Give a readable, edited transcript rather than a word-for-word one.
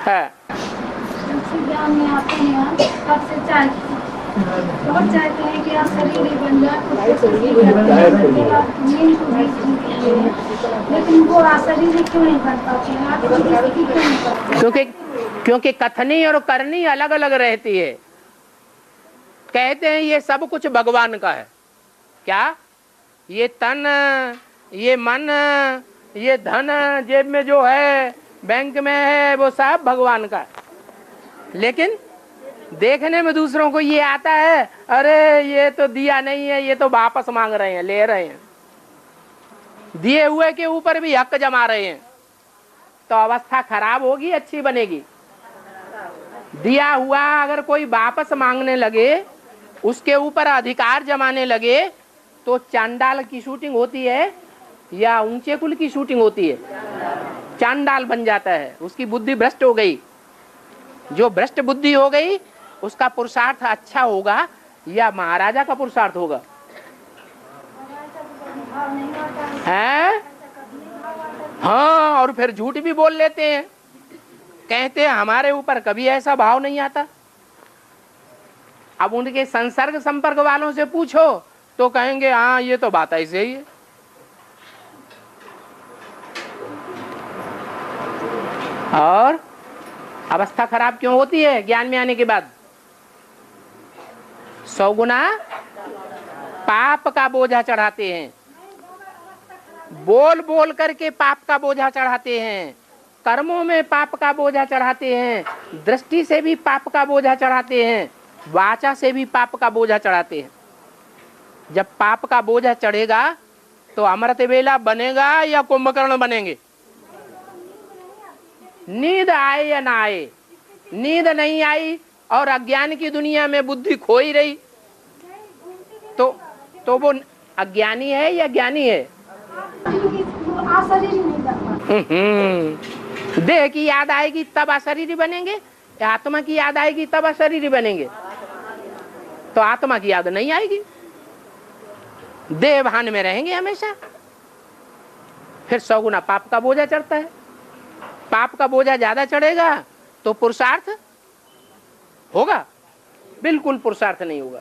है। ज्ञान में आते हैं तब से चाय और चाहते हैं कि आप शरीर ही बन जाए, लेकिन वो शरीर क्यों नहीं बन पाते हैं? क्योंकि क्योंकि कथनी और करनी अलग अलग रहती है। कहते हैं ये सब कुछ भगवान का है। क्या? ये तन, ये मन, ये धन जेब में जो है, बैंक में है, वो सब भगवान का है। लेकिन देखने में दूसरों को ये आता है, अरे ये तो दिया नहीं है, ये तो वापस मांग रहे हैं, ले रहे हैं, दिए हुए के ऊपर भी हक जमा रहे हैं। तो अवस्था खराब होगी, अच्छी बनेगी? दिया हुआ अगर कोई वापस मांगने लगे, उसके ऊपर अधिकार जमाने लगे, तो चांडाल की शूटिंग होती है या ऊंचे कुल की शूटिंग होती है? चांडाल बन जाता है, उसकी बुद्धि भ्रष्ट हो गई। जो भ्रष्ट बुद्धि हो गई, उसका पुरुषार्थ अच्छा होगा या महाराजा का पुरुषार्थ होगा? है? हाँ, और फिर झूठ भी बोल लेते हैं, कहते हैं हमारे ऊपर कभी ऐसा भाव नहीं आता। अब उनके संसर्ग संपर्क वालों से पूछो तो कहेंगे हाँ ये तो बात ऐसे ही है। और अवस्था खराब क्यों होती है ज्ञान में आने के बाद? 100 गुना पाप का बोझा चढ़ाते हैं, बोल बोल करके पाप का बोझा चढ़ाते हैं, कर्मों में पाप का बोझा चढ़ाते हैं, दृष्टि से भी पाप का बोझा चढ़ाते हैं, वाचा से भी पाप का बोझा चढ़ाते हैं। जब पाप का बोझा चढ़ेगा तो अमृत वेला बनेगा या कुंभकर्ण बनेंगे? नींद आए या ना आए, नींद नहीं आई और अज्ञान की दुनिया में बुद्धि खो ही रही, तो वो अज्ञानी है या ज्ञानी है? देह की याद आएगी तब अशरीरी बनेंगे, आत्मा की याद आएगी तब अशरीरी बनेंगे? तो आत्मा की याद नहीं आएगी, देह भान में रहेंगे हमेशा। फिर 100 गुना पाप का बोझा चढ़ता है। पाप का बोझा ज्यादा चढ़ेगा तो पुरुषार्थ होगा? बिल्कुल पुरुषार्थ नहीं होगा।